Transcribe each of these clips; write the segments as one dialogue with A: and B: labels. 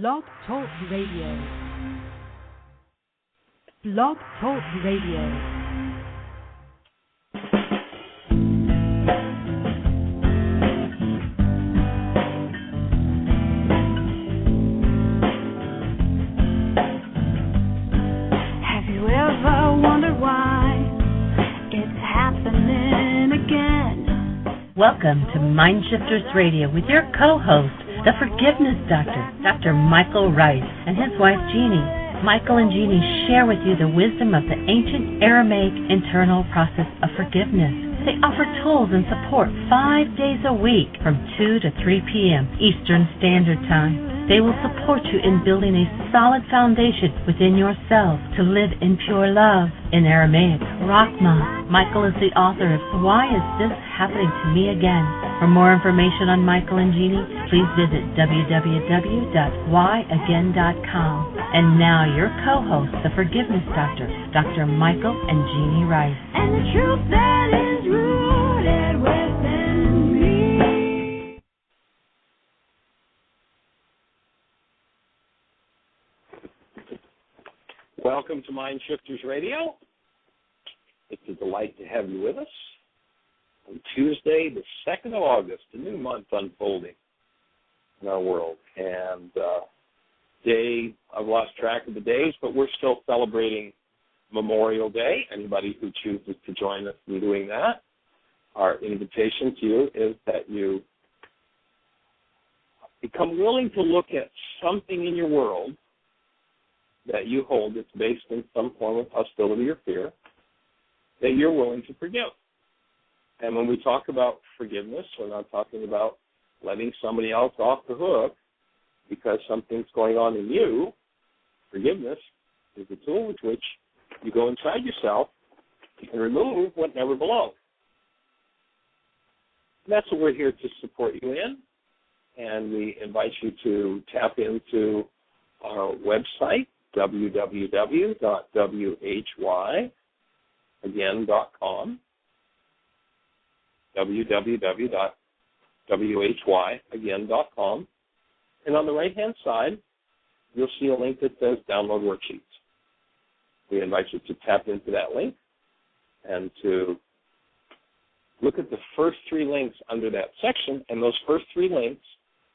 A: Blog Talk Radio. Blog Talk Radio.
B: Welcome to Mindshifters Radio with your co-host, the Forgiveness Doctor, Dr. Michael Ryce, and his wife Jeannie. Michael and Jeannie share with you the wisdom of the ancient Aramaic internal process of forgiveness. They offer tools and support 5 days a week from 2 to 3 p.m. Eastern Standard Time. They will support you in building a solid foundation within yourself to live in pure love. In Aramaic, Rahma. Michael is the author of Why Is This Happening to Me Again? For more information on Michael and Jeannie, please visit www.whyagain.com. And now your co-host, the Forgiveness Doctor, Dr. Michael and Jeannie Ryce.
C: And the truth that is rooted within me.
D: Welcome to Mindshifters Radio. It's a delight to have you with us on Tuesday, the 2nd of August, a new month unfolding in our world. And I've lost track of the days, but we're still celebrating Memorial Day. Anybody who chooses to join us in doing that, our invitation to you is that you become willing to look at something in your world that you hold that's based in some form of hostility or fear that you're willing to forgive. And when we talk about forgiveness, we're not talking about letting somebody else off the hook because something's going on in you. Forgiveness is a tool with which you go inside yourself and remove what never belonged. That's what we're here to support you in, and we invite you to tap into our website, www.whyagain.com, www.whyagain.com, and on the right-hand side, you'll see a link that says Download Worksheets. We invite you to tap into that link and to look at the first 3 links under that section, and those first 3 links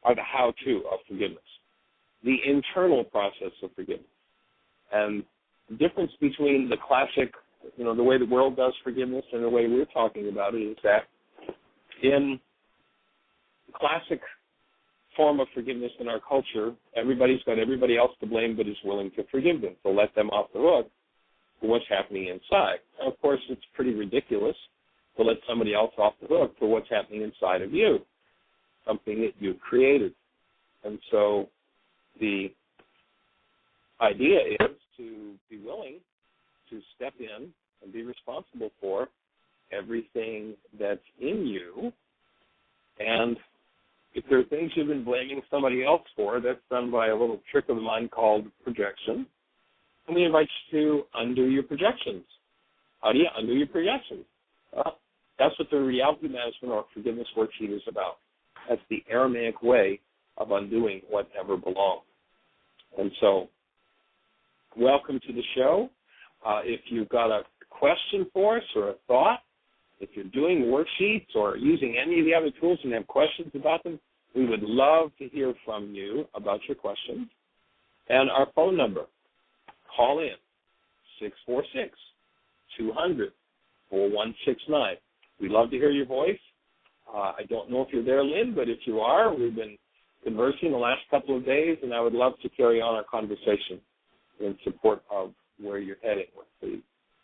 D: are the how-to of forgiveness, the internal process of forgiveness. And the difference between the classic, the way the world does forgiveness and the way we're talking about it is that in the classic form of forgiveness in our culture, everybody's got everybody else to blame but is willing to forgive them, to let them off the hook for what's happening inside. And of course, it's pretty ridiculous to let somebody else off the hook for what's happening inside of you, something that you've created. And so the idea is to be willing to step in and be responsible for everything that's in you. And if there are things you've been blaming somebody else for, that's done by a little trick of the mind called projection. And we invite you to undo your projections. How do you undo your projections? Well, that's what the reality management or forgiveness worksheet is about. That's the Aramaic way of undoing what never belonged. And so, welcome to the show. If you've got a question for us or a thought, if you're doing worksheets or using any of the other tools and have questions about them, we would love to hear from you about your questions. And our phone number, call in, 646-200-4169. We'd love to hear your voice. I don't know if you're there, Lynne, but if you are, we've been conversing the last couple of days, and I would love to carry on our conversation in support of where you're heading with the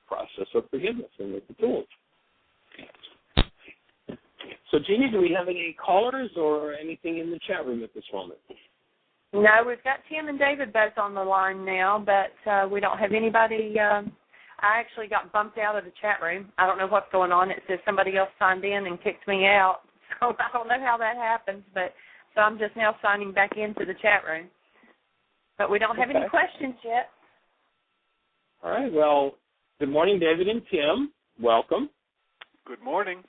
D: process of forgiveness and with the tools. So, Jeannie, do we have any callers or anything in the chat room at this moment?
E: No, we've got Tim and David both on the line now, but we don't have anybody. I actually got bumped out of the chat room. I don't know what's going on. It says somebody else signed in and kicked me out. So I don't know how that happens, but so I'm just now signing back into the chat room. But we don't have any questions yet.
D: All right. Well, good morning, David and Tim. Welcome.
F: Good morning.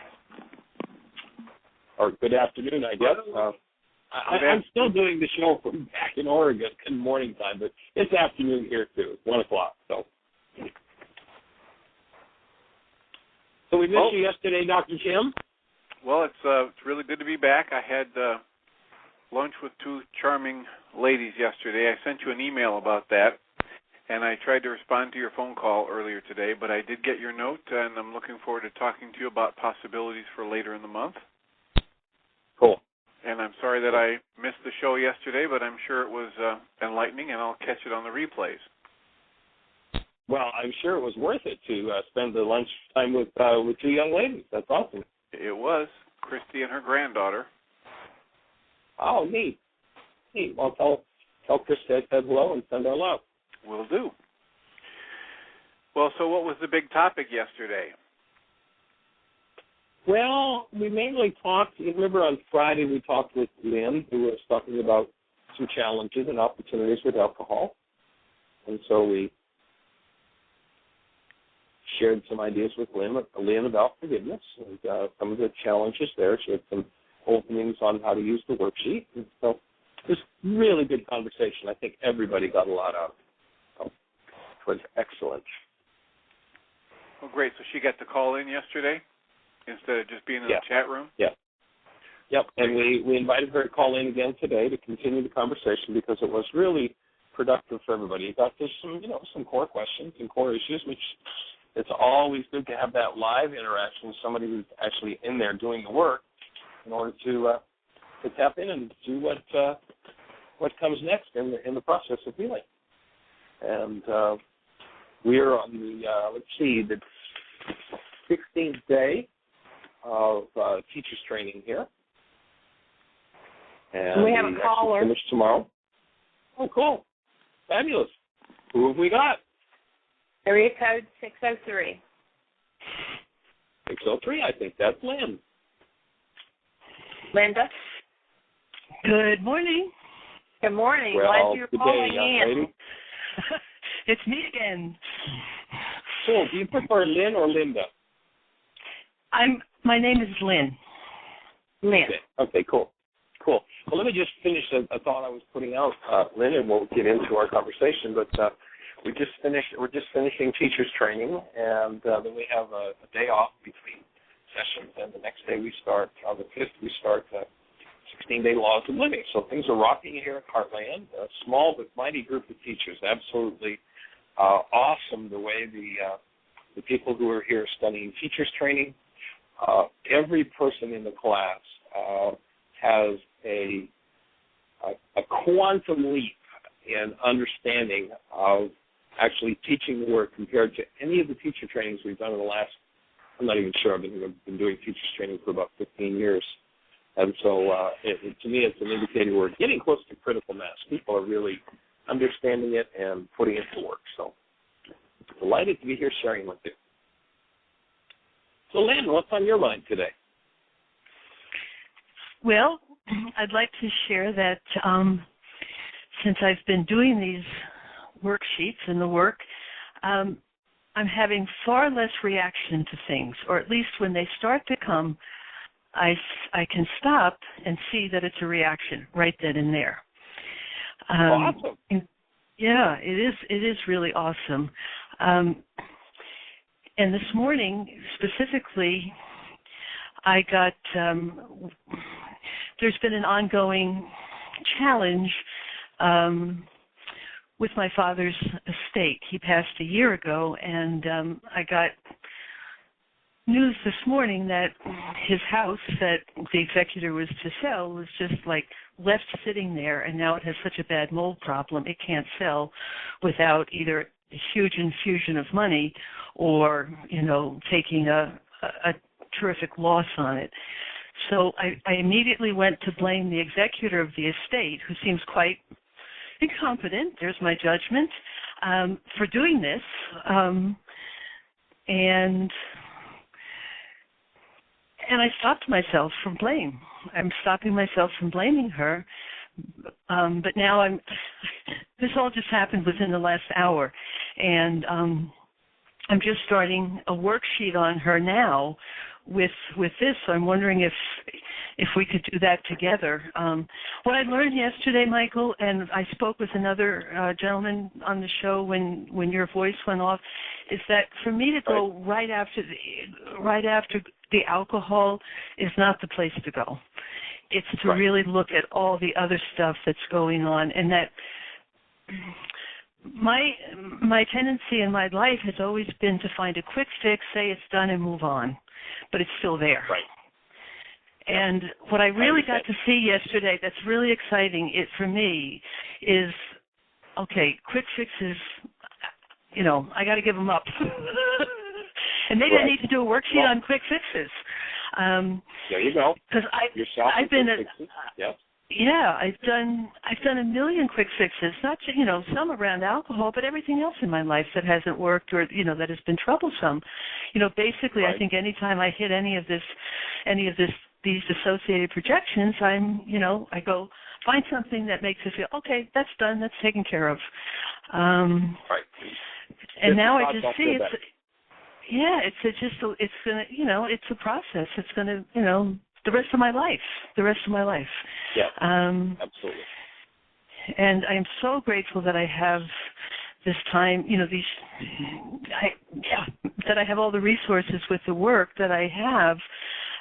D: Or good afternoon, I guess. I'm still doing the show from back in Oregon in morning time, but it's afternoon here too. It's 1 o'clock. So we missed you yesterday, Dr. Jim.
F: Well, it's really good to be back. I had lunch with two charming ladies yesterday. I sent you an email about that, and I tried to respond to your phone call earlier today, but I did get your note, and I'm looking forward to talking to you about possibilities for later in the month.
D: Cool.
F: And I'm sorry that I missed the show yesterday, but I'm sure it was enlightening, and I'll catch it on the replays.
D: Well, I'm sure it was worth it to spend the lunch time with two young ladies. That's awesome.
F: It was. Christy and her granddaughter.
D: Oh, neat. Well, tell Christy I said hello and send her love.
F: Will do. Well, so what was the big topic yesterday?
D: Well, we mainly talked, you remember on Friday we talked with Lynne, who was talking about some challenges and opportunities with alcohol. And so we shared some ideas with Lynne about forgiveness and some of the challenges there. She had some openings on how to use the worksheet. And so it was really good conversation. I think everybody got a lot out of it. So it was excellent.
F: Well, great. So she got to call in yesterday instead of just being in the chat room?
D: Yeah. Yep, and we invited her to call in again today to continue the conversation because it was really productive for everybody. It got to some core questions and core issues, which it's always good to have that live interaction with somebody who's actually in there doing the work in order to tap in and do what comes next in the process of healing. And we're on the 16th day of teachers training here. And
E: we have a caller.
D: Finish tomorrow. Oh, cool. Fabulous. Who have we got?
E: Area code 603.
D: 603, I think that's Lynne.
E: Linda?
G: Good morning.
E: Good morning.
D: Well,
E: Glad you're
D: good
E: calling
D: day, young
E: in.
D: lady.
G: It's me again.
D: Cool. Do you prefer Lynn or Linda?
G: My name is Lynne.
E: Lynn.
D: Okay, cool. Well, let me just finish a thought I was putting out, Lynn, and we'll get into our conversation. But we're just finishing teachers training, and then we have a day off between sessions, and the next day we start, on the 5th, we start 16-day laws of living. So things are rocking here at Heartland. A small but mighty group of teachers, absolutely awesome the way the people who are here studying teachers training. Every person in the class has a quantum leap in understanding of actually teaching the work compared to any of the teacher trainings we've done in the last, I'm not even sure, I've been doing teachers training for about 15 years. And so to me it's an indicator we're getting close to critical mass. People are really understanding it and putting it to work. So delighted to be here sharing with you. So Lynn, what's on your mind today?
G: Well, I'd like to share that since I've been doing these worksheets and the work, I'm having far less reaction to things, or at least when they start to come, I can stop and see that it's a reaction right then and there.
D: Awesome.
G: Yeah, it is really awesome. And this morning, specifically, I got, there's been an ongoing challenge with my father's estate. He passed a year ago, and I got news this morning that his house that the executor was to sell was just like left sitting there, and now it has such a bad mold problem it can't sell without either a huge infusion of money or, taking a terrific loss on it. So I immediately went to blame the executor of the estate, who seems quite incompetent, there's my judgment, for doing this. And I stopped myself from blame. I'm stopping myself from blaming her. But now this all just happened within the last hour. And I'm just starting a worksheet on her now with this. So I'm wondering if if we could do that together. What I learned yesterday, Michael, and I spoke with another gentleman on the show when your voice went off, is that for me to go right after the alcohol is not the place to go. It's to really look at all the other stuff that's going on, and that my tendency in my life has always been to find a quick fix, say it's done, and move on, but it's still there.
D: Right.
G: And what I really got to see yesterday that's really exciting for me is, okay, quick fixes, I got to give them up. And maybe I need to do a worksheet on quick fixes.
D: There you go.
G: Because I've been I've done a million quick fixes, not some around alcohol, but everything else in my life that hasn't worked or that has been troublesome. Basically, I think anytime I hit any of these dissociated projections, I go find something that makes it feel okay. That's done. That's taken care of. And now I just see it's. Yeah, it's gonna, it's a process. It's gonna, the rest of my life.
D: Yeah, absolutely.
G: And I am so grateful that I have this time, that I have all the resources with the work that I have.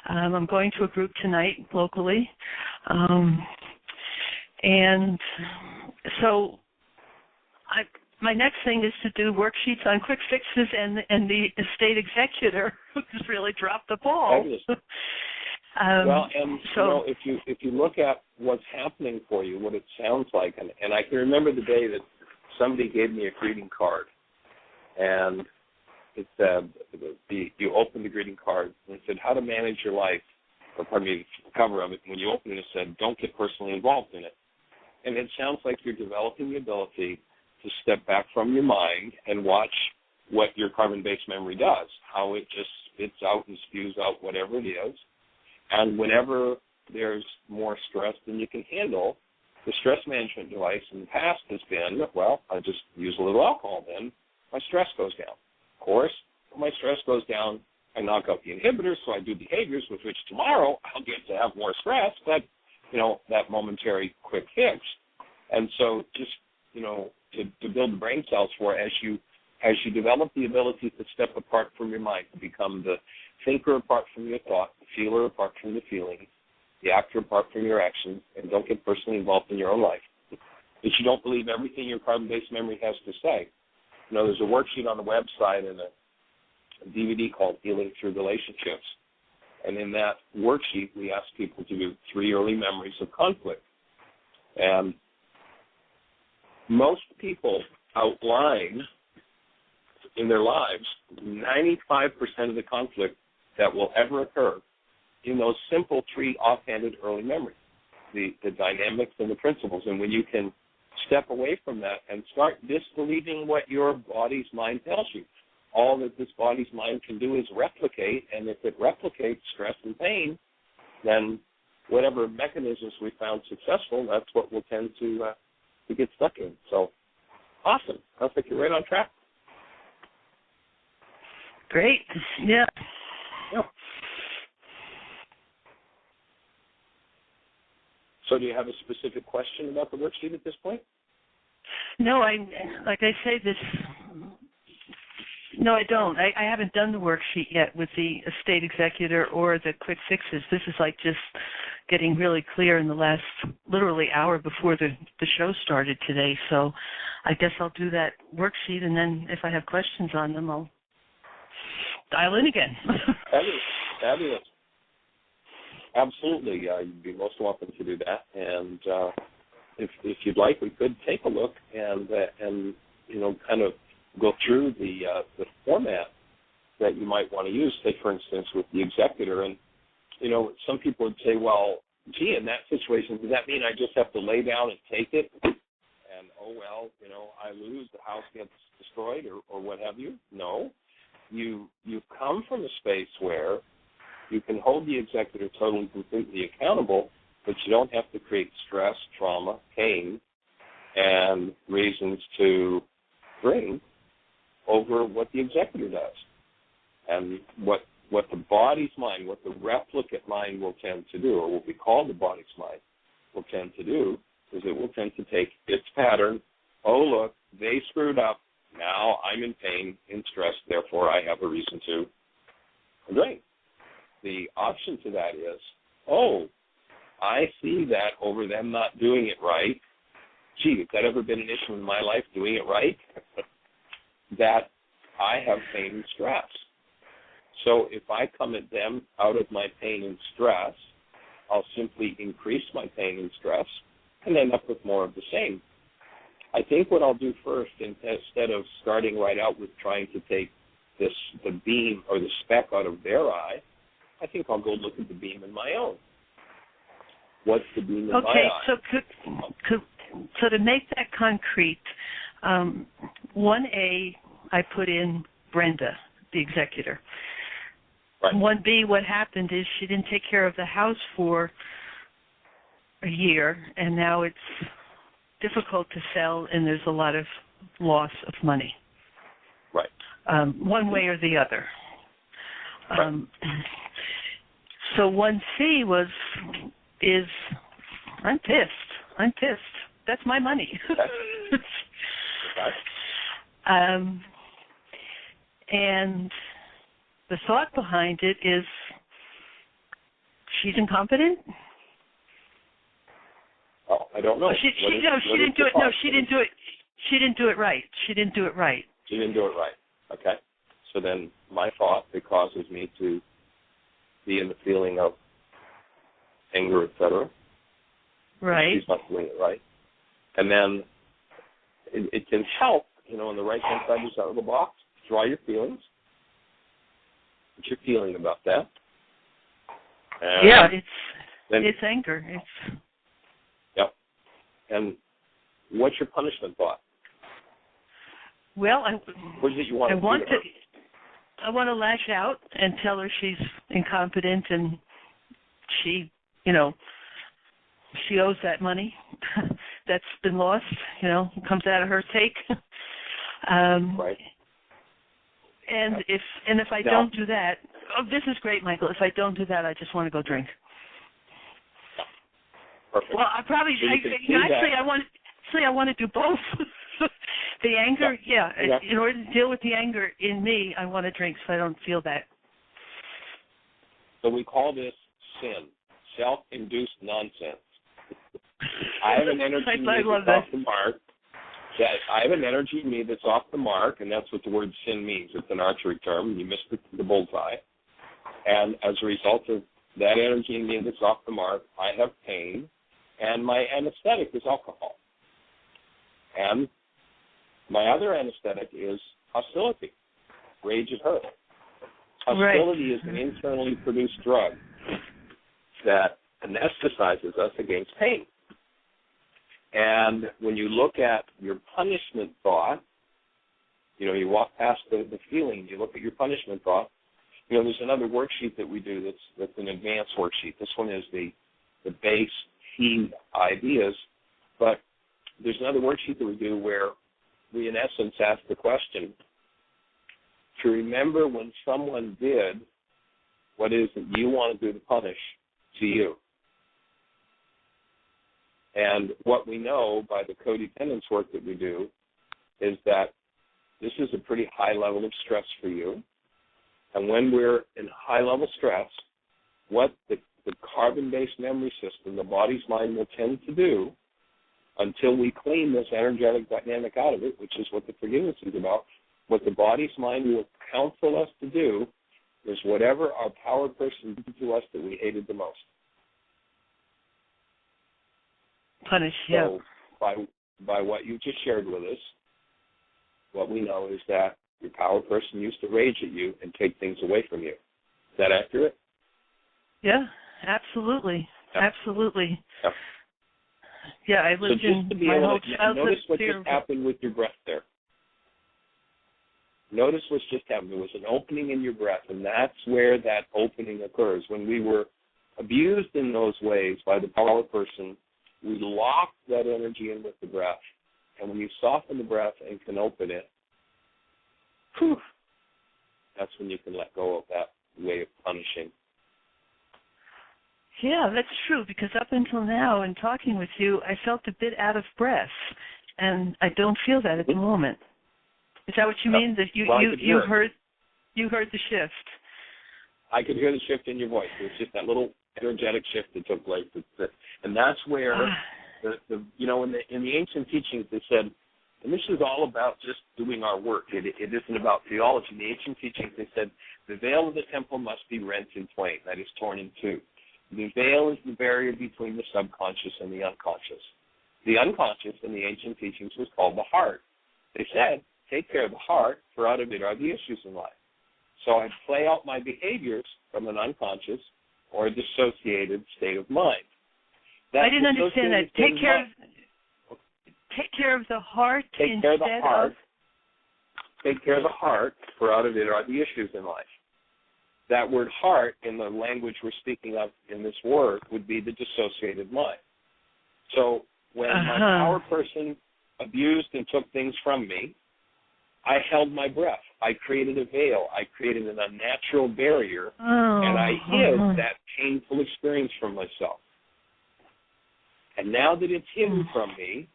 G: I'm going to a group tonight locally, and so my next thing is to do worksheets on quick fixes, and the estate executor has really dropped the ball.
D: If you look at what's happening for you, what it sounds like, and I can remember the day that somebody gave me a greeting card, and it said, you opened the greeting card, and it said, how to manage your life, or pardon me, the cover of it, when you opened it, it said, don't get personally involved in it. And it sounds like you're developing the ability to step back from your mind and watch what your carbon-based memory does, how it just spits out and spews out whatever it is. And whenever there's more stress than you can handle, the stress management device in the past has been, well, I just use a little alcohol, then my stress goes down. Of course, when my stress goes down, I knock out the inhibitors, so I do behaviors with which tomorrow I'll get to have more stress, but, that momentary quick fix. And so just, to build the brain cells for as you develop the ability to step apart from your mind, to become the thinker apart from your thought, the feeler apart from the feeling, the actor apart from your actions, and don't get personally involved in your own life. That you don't believe everything your carbon-based memory has to say. There's a worksheet on the website and a DVD called Healing Through Relationships. And in that worksheet, we ask people to do 3 early memories of conflict. And most people outline in their lives 95% of the conflict that will ever occur in those simple 3 offhanded early memories, the dynamics and the principles. And when you can step away from that and start disbelieving what your body's mind tells you, all that this body's mind can do is replicate, and if it replicates stress and pain, then whatever mechanisms we found successful, that's what we'll tend to get stuck in. So, awesome. Sounds like you're right on track.
G: Great. Yeah.
D: So do you have a specific question about the worksheet at this point?
G: No, I don't. I haven't done the worksheet yet with the estate executor or the quick fixes. This is like just getting really clear in the last literally hour before the show started today. So I guess I'll do that worksheet, and then if I have questions on them, I'll dial in again.
D: Fabulous. Absolutely. You'd be most welcome to do that. And if you'd like, we could take a look and kind of go through the format that you might want to use. Say, for instance, with the executor. And, some people would say, well, gee, in that situation, does that mean I just have to lay down and take it? And, I lose, the house gets destroyed or what have you? No. You've come from a space where you can hold the executor totally, completely accountable, but you don't have to create stress, trauma, pain, and reasons to bring over what the executor does. And what what the body's mind, what the replicate mind will tend to do, or what we call the body's mind will tend to do, is it will tend to take its pattern. Oh, look, they screwed up. Now I'm in pain, in stress, therefore I have a reason to drink. The option to that is, oh, I see that over them not doing it right. Gee, has that ever been an issue in my life, doing it right? That I have pain and stress. So if I come at them out of my pain and stress, I'll simply increase my pain and stress and end up with more of the same. I think what I'll do first, instead of starting right out with trying to take the beam or the speck out of their eye, I think I'll go look at the beam in my own. What's the beam in my eye?
G: Okay, so to make that concrete, 1A, I put in Brenda, the executor.
D: Right.
G: 1B, what happened is she didn't take care of the house for a year, and now it's difficult to sell, and there's a lot of loss of money.
D: Right.
G: One way or the other.
D: Right.
G: So 1C is I'm pissed. That's my money.
D: Okay.
G: And the thought behind it is she's incompetent.
D: Oh, I don't know.
G: She didn't do it. No, she didn't do it. She didn't do it right. She didn't do it right.
D: She didn't do it right. Okay. So then my thought that causes me to be in the feeling of anger, etc.
G: Right.
D: She's not doing it right. And then it can help, on the right-hand side of this little box, draw your feelings. What you're feeling about that. And
G: yeah, it's anger.
D: Yep. And what's your punishment thought?
G: Well,
D: what is it you want
G: I want to lash out and tell her she's incompetent and she owes that money that's been lost, comes out of her take.
D: Right.
G: And if I don't do that, this is great, Michael. If I don't do that, I just want to go drink.
D: Perfect.
G: Well, I probably I want to do both. The anger, yeah. In order to deal with the anger in me, I want to drink so I don't feel that.
D: So we call this sin, self-induced nonsense. I have an energy in me that's off the mark. I have an energy in me that's off the mark, and that's what the word sin means. It's an archery term. You missed the bullseye. And as a result of that energy in me that's off the mark, I have pain, and my anesthetic is alcohol. And my other anesthetic is hostility, rage and hurt. Hostility is an internally produced drug that anesthetizes us against pain. And when you look at your punishment thought, you walk past the feeling, you look at your punishment thought, there's another worksheet that we do that's an advanced worksheet. This one is the base key ideas, but there's another worksheet that we do where we, in essence, ask the question to remember when someone did what it is that you want to do to punish to you. And what we know by the codependence work that we do is that this is a pretty high level of stress for you. And when we're in high-level stress, what the carbon-based memory system, the body's mind, will tend to do until we clean this energetic dynamic out of it, which is what the forgiveness is about, what the body's mind will counsel us to do is whatever our power person did to us that we hated the most.
G: Punish, yeah.
D: So by what you just shared with us, what we know is that your power person used to rage at you and take things away from you. Is that accurate?
G: Yeah, absolutely.
D: Yeah.
G: Absolutely.
D: Yeah.
G: Yeah, I lived in my whole childhood.
D: Notice what just happened with your breath there. Notice what's just happened. There was an opening in your breath, and that's where that opening occurs. When we were abused in those ways by the power person, we locked that energy in with the breath. And when you soften the breath and can open it, that's when you can let go of way of punishing.
G: Yeah, that's true, because up until now, in talking with you, I felt a bit out of breath, and I don't feel that at the moment. Is that what you mean? That you heard the shift?
D: I could hear the shift in your voice. It was just that little energetic shift that took place. And that's where, in the ancient teachings they said, and this is all about just doing our work. It isn't about theology. In the ancient teachings they said, the veil of the temple must be rent in twain, that is, torn in two. The veil is the barrier between the subconscious and the unconscious. The unconscious in the ancient teachings was called the heart. They said, take care of the heart, for out of it are the issues in life. So I play out my behaviors from an unconscious or a dissociated state of mind.
G: I didn't understand that. Take care of the heart instead of...
D: Take care of the heart, for out of it are the issues in life. That word heart, in the language we're speaking of in this work, would be the dissociated mind. So when my power person abused and took things from me, I held my breath. I created a veil. I created an unnatural barrier, and I hid that painful experience from myself. And now that it's hidden from me,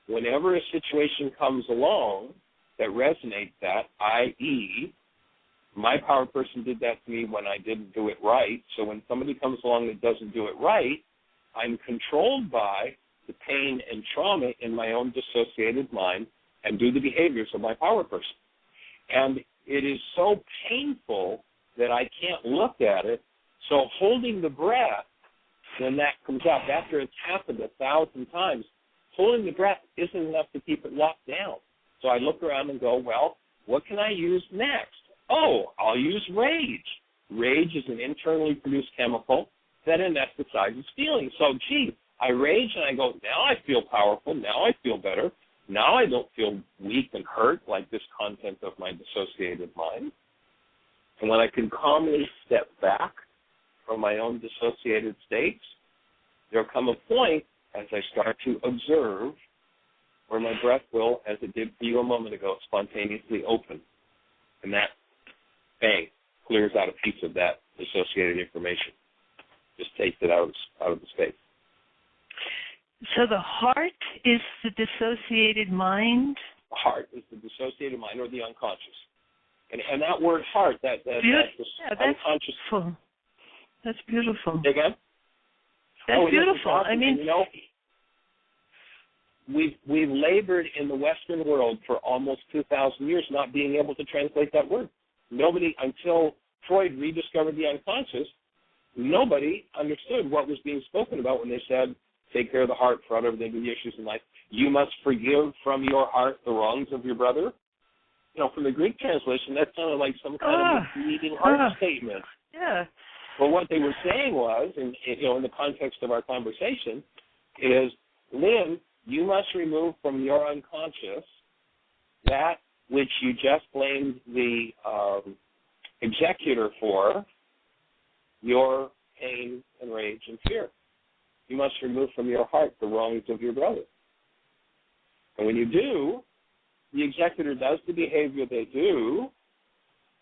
D: whenever a situation comes along that resonates that, i.e., my power person did that to me when I didn't do it right, so when somebody comes along that doesn't do it right, I'm controlled by the pain and trauma in my own dissociated mind and do the behaviors of my power person. And it is so painful that I can't look at it, so holding the breath when that comes up, after it's happened 1,000 times, holding the breath isn't enough to keep it locked down. So I look around and go, well, what can I use next? Oh, I'll use rage. Rage is an internally produced chemical that anesthetizes feelings. So, I rage and I go, now I feel powerful, now I feel better, now I don't feel weak and hurt like this content of my dissociated mind. And when I can calmly step back from my own dissociated states, there'll come a point as I start to observe where my breath will, as it did for you a moment ago, spontaneously open. And that, bang, clears out a piece of that dissociated information. Just takes it out of the space.
G: So the heart is the dissociated mind?
D: The heart is the dissociated mind or the unconscious. And that word heart, that's unconscious.
G: Beautiful. That's beautiful.
D: Say again?
G: That's beautiful.
D: I mean, we've labored in the Western world for almost 2,000 years not being able to translate that word. Nobody, until Freud rediscovered the unconscious, nobody understood what was being spoken about when they said, take care of the heart, for out of the issues in life. You must forgive from your heart the wrongs of your brother. From the Greek translation, that sounded like some kind of misleading heart statement.
G: Yeah.
D: But what they were saying was, in the context of our conversation, is, Lynn, you must remove from your unconscious that which you just blamed the executor for, your pain and rage and fear. You must remove from your heart the wrongs of your brother. And when you do, the executor does the behavior they do,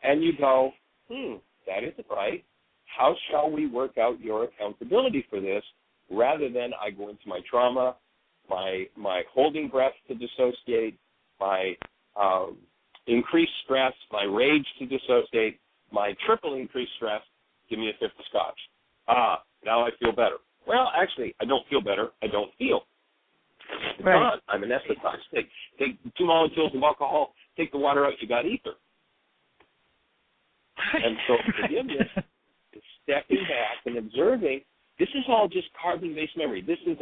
D: and you go, that isn't right. How shall we work out your accountability for this, rather than I go into my trauma, my holding breath to dissociate, my increased stress, my rage to dissociate, my triple increased stress, give me a fifth of scotch. Now I feel better. Well, actually, I don't feel better. I don't feel. It's gone. I'm anesthetized. Take 2 molecules of alcohol, take the water out, you got ether. And so forgiveness is stepping back and observing. This is all just carbon-based memory. This is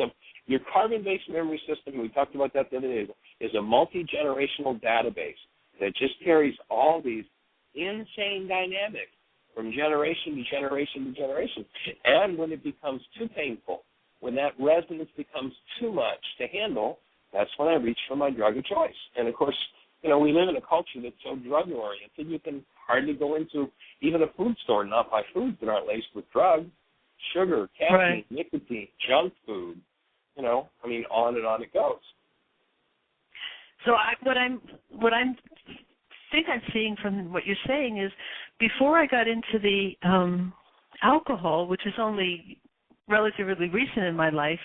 D: your carbon-based memory system, we talked about that the other day, is a multi-generational database that just carries all these insane dynamics from generation to generation to generation. And when it becomes too painful, when that resonance becomes too much to handle, that's when I reach for my drug of choice. And, of course, we live in a culture that's so drug-oriented, you can hardly go into even a food store and not buy foods that aren't laced with drugs, sugar, caffeine, nicotine, junk food, on and on it goes.
G: So what I'm seeing from what you're saying is before I got into the alcohol, which is only relatively recent in my life,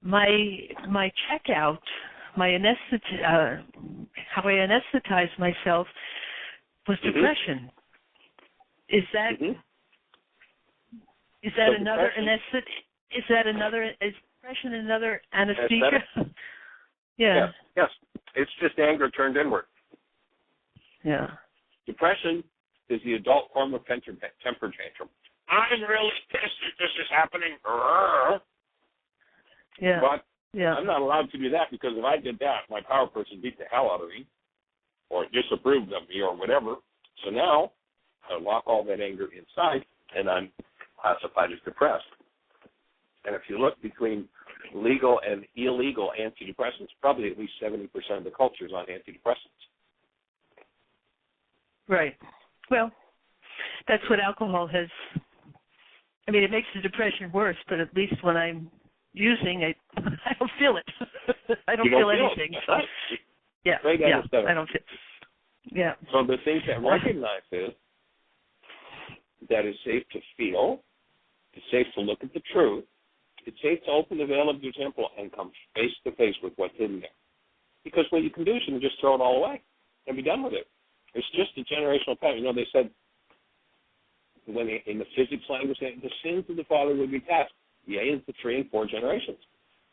G: my checkout, how I anesthetized myself was depression. Is that is another anesthesia? Yeah.
D: Yes. It's just anger turned inward.
G: Yeah.
D: Depression is the adult form of temper tantrum. I'm really pissed that this is happening.
G: Yeah.
D: But
G: yeah.
D: I'm not allowed to do that, because if I did that, my power person beat the hell out of me or disapproved of me or whatever. So now I lock all that anger inside, and I'm classified as depressed. And if you look between legal and illegal antidepressants, probably at least 70% of the culture is on antidepressants.
G: Right. Well, that's what alcohol has. I mean, it makes the depression worse, but at least when I'm using it, I don't feel it. I don't feel anything.
D: That's right.
G: Yeah. I don't feel. Yeah.
D: So the thing to recognize is that it's safe to feel, it's safe to look at the truth, it's safe to open the veil of your temple and come face to face with what's in there. Because what you can do is you can just throw it all away and be done with it. It's just a generational pattern. You know, they said when in the physics language, the sins of the father would be passed, into 3 and 4 generations.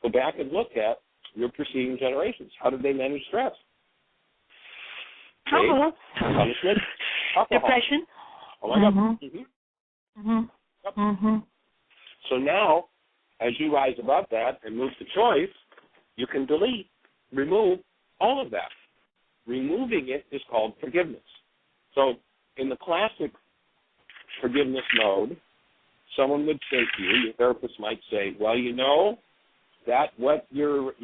D: Go back and look at your preceding generations. How did they manage stress?
G: Alcohol.
D: Punishment. Alcohol.
G: Depression.
D: Oh my God. Yep. So now, as you rise above that and move to choice, you can remove all of that. Removing it is called forgiveness. So in the classic forgiveness mode, someone would say to you, your therapist might say, well, you know, that what your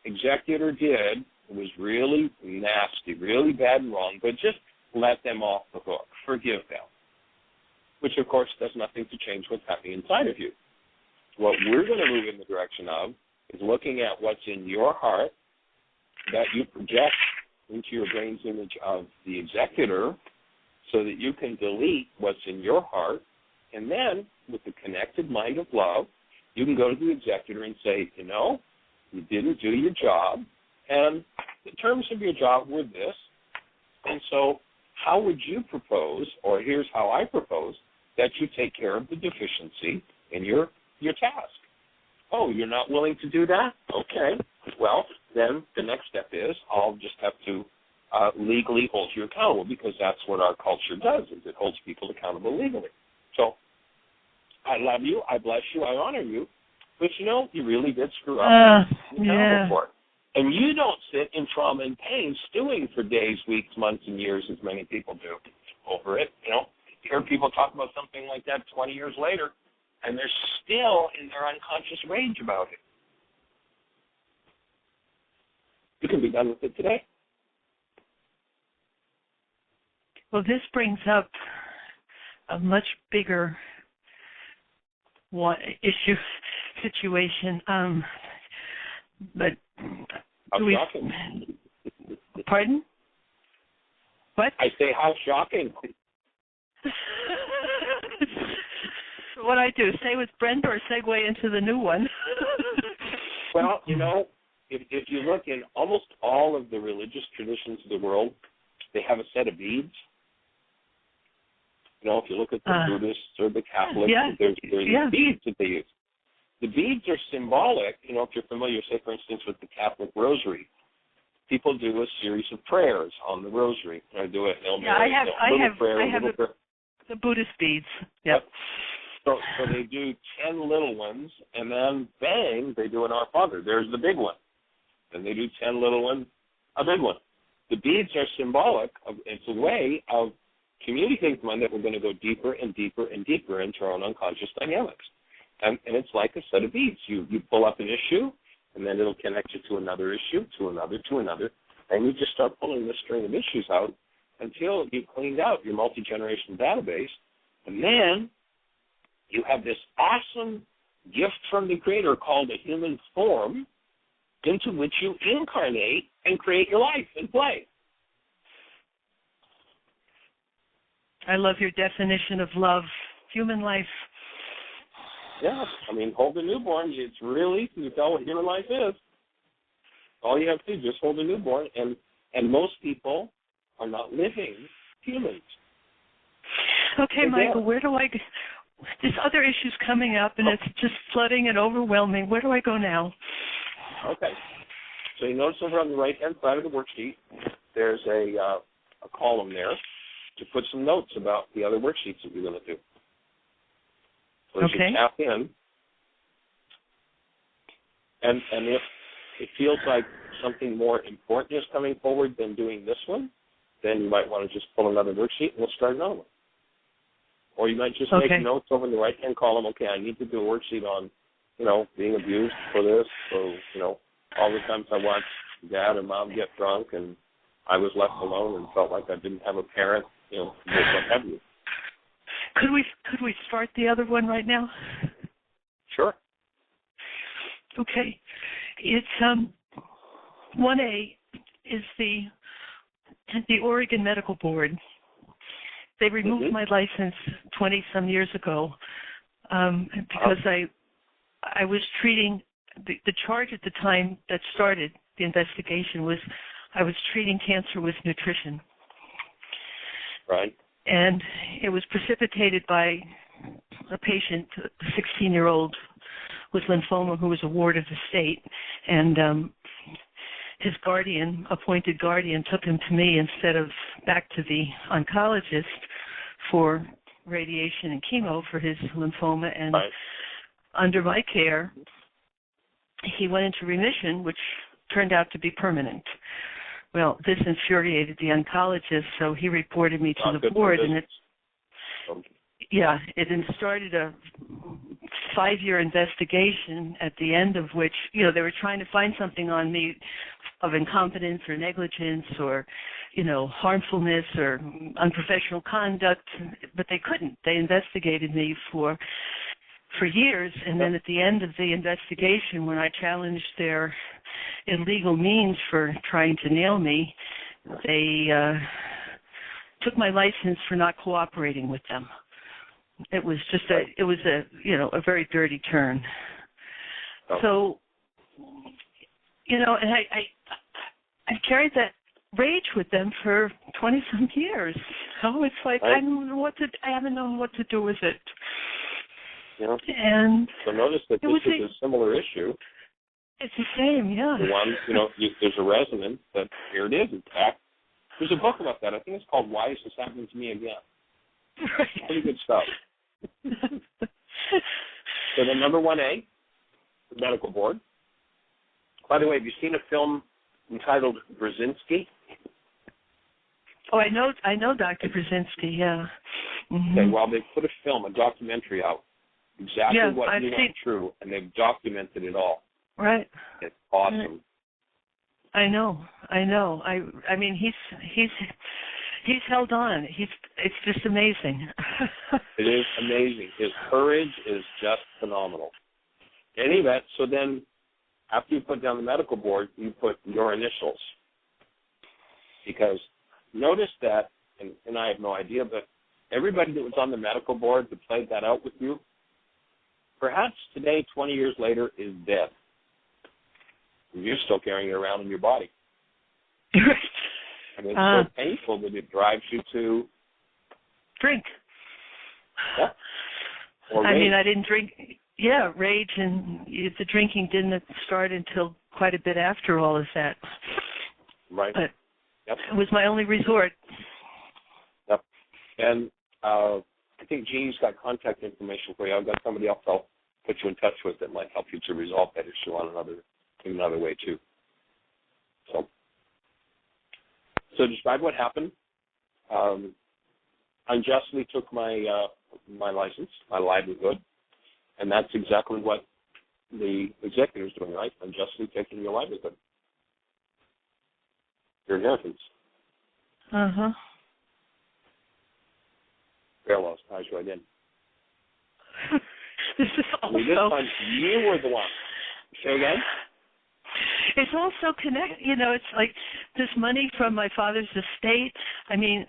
D: executor did was really nasty, really bad and wrong, but just let them off the hook. Forgive them. Which, of course, does nothing to change what's happening inside of you. What we're going to move in the direction of is looking at what's in your heart that you project into your brain's image of the executor so that you can delete what's in your heart. And then, with the connected mind of love, you can go to the executor and say, you know, you didn't do your job, and the terms of your job were this, and so how would you propose, or here's how I propose, that you take care of the deficiency in your task? Oh, you're not willing to do that? Okay. Well, then the next step is I'll just have to legally hold you accountable, because that's what our culture does, is it holds people accountable legally. So I love you, I bless you, I honor you, but you know, you really did screw up.
G: Yeah.
D: For it. And you don't sit in trauma and pain stewing for days, weeks, months, and years, as many people do over it. You know, you hear people talk about something like that 20 years later, and they're still in their unconscious rage about it. You can be done with it today.
G: Well, this brings up a much bigger situation. But
D: how shocking.
G: Pardon? What?
D: I say, how shocking.
G: What I do, stay with Brenda or segue into the new one?
D: Well, you know, if you look in almost all of the religious traditions of the world, they have a set of beads. You know, if you look at the Buddhists or the Catholics, there's beads that they use. The beads are symbolic. You know, if you're familiar, say, for instance, with the Catholic rosary, people do a series of prayers on the rosary. I do it.
G: I have the Buddhist beads. Yep.
D: So they do 10 little ones, and then, bang, they do an Our Father. There's the big one. Then they do 10 little ones, a big one. The beads are symbolic. It's a way of communicating to mind that we're going to go deeper and deeper and deeper into our own unconscious dynamics. And it's like a set of beads. You pull up an issue, and then it'll connect you to another issue, to another, and you just start pulling this string of issues out until you've cleaned out your multi-generation database, and then you have this awesome gift from the Creator called a human form into which you incarnate and create your life and play.
G: I love your definition of love, human life.
D: Yeah, I mean, hold a newborn. It's real easy to tell what human life is. All you have to do is just hold a newborn, and most people are not living humans.
G: Okay,
D: They're
G: Michael,
D: dead.
G: where do I go? This other issue's coming up, and it's just flooding and overwhelming. Where do I go now?
D: Okay. So you notice over on the right-hand side of the worksheet, there's a column there to put some notes about the other worksheets that you're going to do. So as
G: Okay.
D: you tap in, and if it feels like something more important is coming forward than doing this one, then you might want to just pull another worksheet and we'll start another one. Or you might just
G: Okay.
D: make notes over in the right-hand column. Okay, I need to do a worksheet on, being abused for this. So, all the times I watched Dad and Mom get drunk and I was left alone and felt like I didn't have a parent, what have you.
G: Could we start the other one right now?
D: Sure.
G: Okay. It's 1A is the Oregon Medical Board. They removed my license 20-some years ago because I was treating the charge at the time that started the investigation was I was treating cancer with nutrition.
D: Right.
G: And it was precipitated by a patient, a 16-year-old with lymphoma who was a ward of the state. And his appointed guardian, took him to me instead of back to the oncologist for radiation and chemo for his lymphoma. And under my care, he went into remission, which turned out to be permanent. Well, this infuriated the oncologist, so he reported me to the board, and it started a 5-year investigation, at the end of which, they were trying to find something on me of incompetence or negligence or, harmfulness or unprofessional conduct, but they couldn't. They investigated me for years, and then at the end of the investigation, when I challenged their illegal means for trying to nail me, they took my license for not cooperating with them. It was just a very dirty turn. So, and I carried that rage with them for 20-some years. So it's like I haven't known what to do with it. And
D: so notice that this is a similar issue.
G: It's the same, yeah.
D: The one, there's a resonance, but here it is. In fact, there's a book about that. I think it's called Why Is This Happening to Me Again?
G: Right.
D: Pretty good stuff. So the number 1A, the medical board. By the way, have you seen a film entitled Brzezinski?
G: Oh, I know Dr. Brzezinski, yeah. Mm-hmm.
D: Okay, well, they put a documentary out, exactly what he went through, and they've documented it all.
G: Right.
D: It's awesome.
G: I know. I mean, he's held on. It's just amazing.
D: It is amazing. His courage is just phenomenal. In any event, so then after you put down the medical board, you put your initials. Because notice that, and I have no idea, but everybody that was on the medical board that played that out with you, perhaps today, 20 years later, is dead. You're still carrying it around in your body. I mean, it's so painful that it drives you to
G: drink.
D: Yeah. Or rage.
G: I mean, I didn't drink. Yeah, rage, and the drinking didn't start until quite a bit after all of that.
D: Right.
G: But it was my only resort.
D: Yep. And I think Jeannie's got contact information for you. I've got somebody else I'll put you in touch with that might help you to resolve that issue on another way too. So describe what happened. Unjustly took my license, my livelihood, and that's exactly what the executive is doing, right? Unjustly taking your livelihood, your inheritance. Fair loss ties right in.
G: This is also.
D: This time you were the one. Say again.
G: It's also connected. It's like this money from my father's estate. I mean,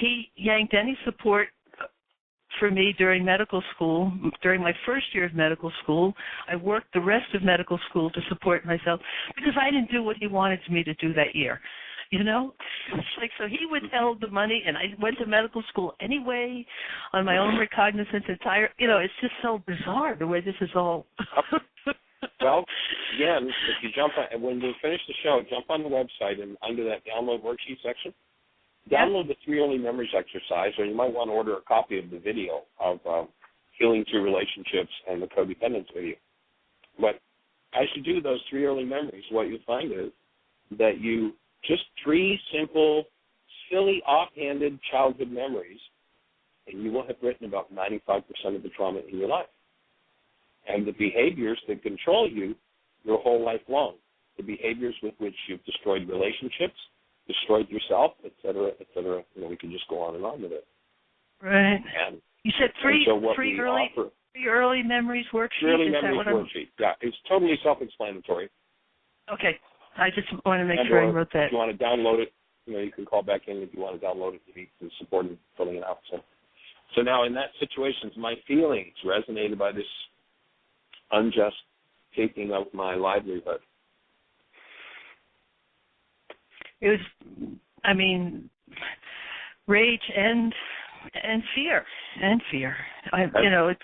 G: he yanked any support for me during medical school. During my first year of medical school, I worked the rest of medical school to support myself because I didn't do what he wanted me to do that year. You know, it's like, so he withheld the money, and I went to medical school anyway on my own recognizance. It's just so bizarre the way this is all.
D: Well, again, if you when we finish the show, jump on the website and under that download worksheet section, download the 3 early memories exercise, or you might want to order a copy of the video of Healing Through Relationships and the Codependence video. But as you do those 3 early memories, what you'll find is that you just 3 simple, silly, offhanded childhood memories, and you will have written about 95% of the trauma in your life. And the behaviors that control you your whole life long, the behaviors with which you've destroyed relationships, destroyed yourself, et cetera, et cetera. We can just go on and on with it.
G: Right.
D: And
G: you said three early memories worksheet?
D: 3 early memories worksheet. Yeah, it's totally self-explanatory.
G: Okay. I just want to make sure I wrote that.
D: If you want to download it, you can call back in if you want to download it. You need some support in filling it out. So now in that situation, my feelings resonated by this unjust taking of my livelihood.
G: It was, rage and fear. It's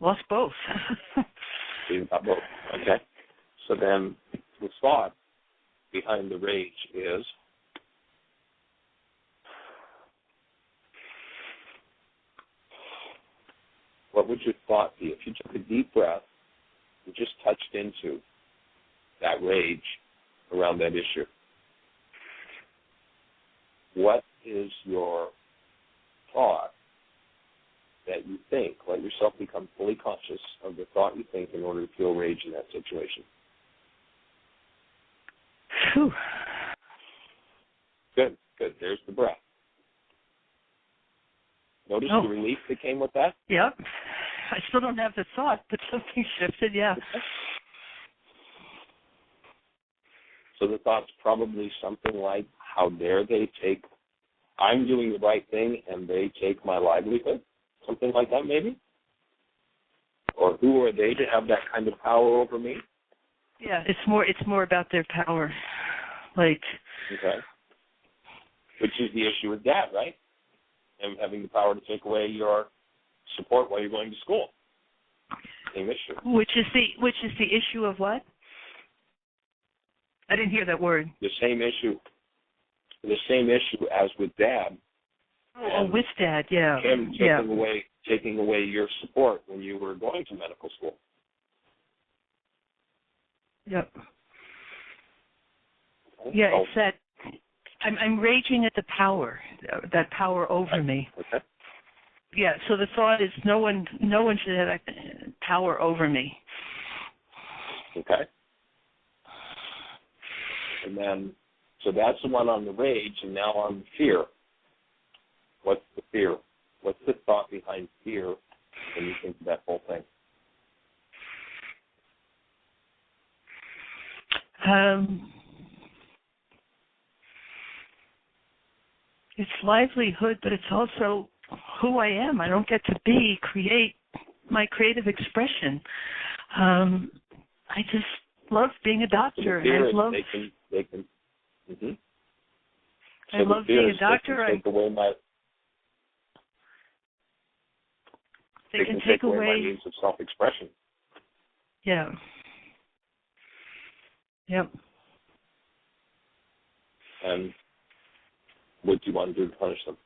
G: lost both.
D: You got both. Okay. So then the thought behind the rage is what would your thought be if you took a deep breath and just touched into that rage around that issue? What is your thought that you think? Let yourself become fully conscious of the thought you think in order to feel rage in that situation.
G: Whew.
D: Good. There's the breath. Notice the relief that came with that?
G: Yep. I still don't have the thought, but something shifted, yeah.
D: So the thought's probably something like, how dare they take, I'm doing the right thing and they take my livelihood? Something like that maybe? Or who are they to have that kind of power over me?
G: Yeah, it's more about their power. Okay.
D: Which is the issue with Dad, right? And having the power to take away your support while you're going to school. Same issue.
G: Which is the issue of what? I didn't hear that word.
D: The same issue as with Dad.
G: Oh, with Dad, yeah.
D: Him taking away your support when you were going to medical school.
G: Yep.
D: Okay.
G: Yeah, it's that I'm raging at the power, that power over me.
D: Okay.
G: Yeah, so the thought is no one should have that power over me.
D: Okay. And then, so that's the one on the rage, and now on the fear. What's the fear? What's the thought behind fear when you think of that whole thing?
G: It's livelihood, but it's also who I am. I don't get to create my creative expression. I just love being a doctor.
D: So
G: I love.
D: They can. Mm-hmm. So
G: I love being a doctor.
D: They can take away my means of self-expression.
G: Yeah. Yep.
D: And what do you want to do to punish them?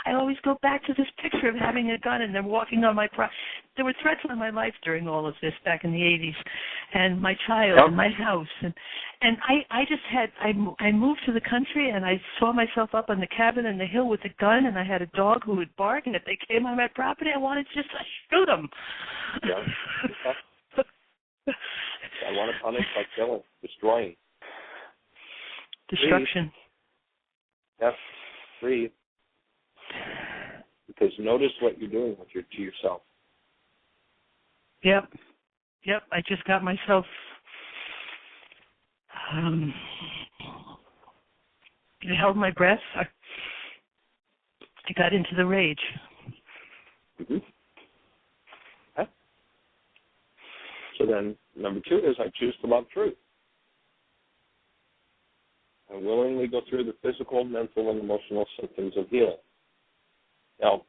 G: I always go back to this picture of having a gun and then walking on my there were threats on my life during all of this back in the 80s, and my child and my house, and I moved to the country and I saw myself up on the cabin in the hill with a gun, and I had a dog who would bark, and if they came on my property, I wanted to just shoot them.
D: Yeah. I want to punish by killing, destroying.
G: Destruction.
D: Yes, breathe. Because notice what you're doing to yourself.
G: Yep. Yep, I just got myself I held my breath. I got into the rage.
D: Mm-hmm. Okay. So then number 2 is I choose to love truth. I willingly go through the physical, mental, and emotional symptoms of healing. Now,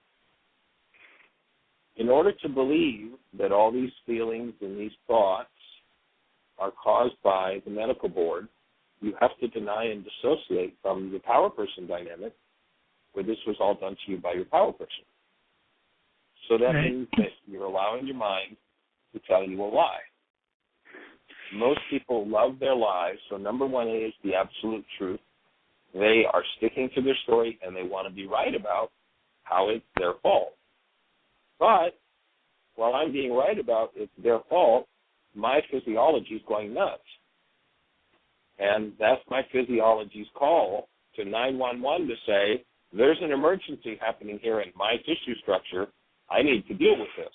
D: in order to believe that all these feelings and these thoughts are caused by the medical board, you have to deny and dissociate from the power person dynamic, where this was all done to you by your power person. So that means that you're allowing your mind to tell you a lie. Most people love their lies, so number 1 is the absolute truth. They are sticking to their story, and they want to be right about how it's their fault. But while I'm being right about it's their fault, my physiology is going nuts. And that's my physiology's call to 911 to say, there's an emergency happening here in my tissue structure. I need to deal with this.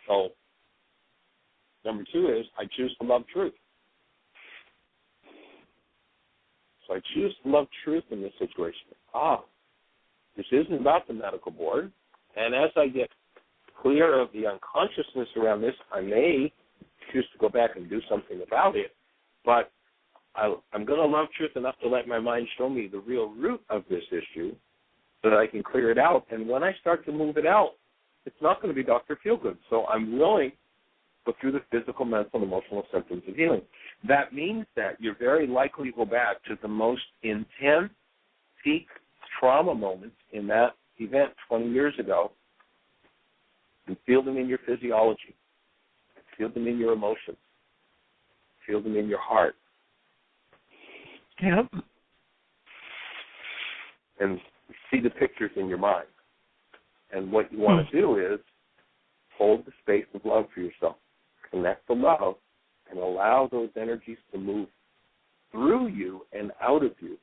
D: So number 2 is I choose to love truth. So I choose to love truth in this situation. This isn't about the medical board. And as I get clear of the unconsciousness around this, I may choose to go back and do something about it. But I'm going to love truth enough to let my mind show me the real root of this issue so that I can clear it out. And when I start to move it out, it's not going to be Dr. Feelgood. So I'm willing to go through the physical, mental, and emotional symptoms of healing. That means that you're very likely to go back to the most intense peak trauma moments in that event 20 years ago and feel them in your physiology, feel them in your emotions, feel them in your heart.
G: Yep.
D: And see the pictures in your mind. And what you want to do is hold the space of love for yourself. Connect the love and allow those energies to move through you and out of you,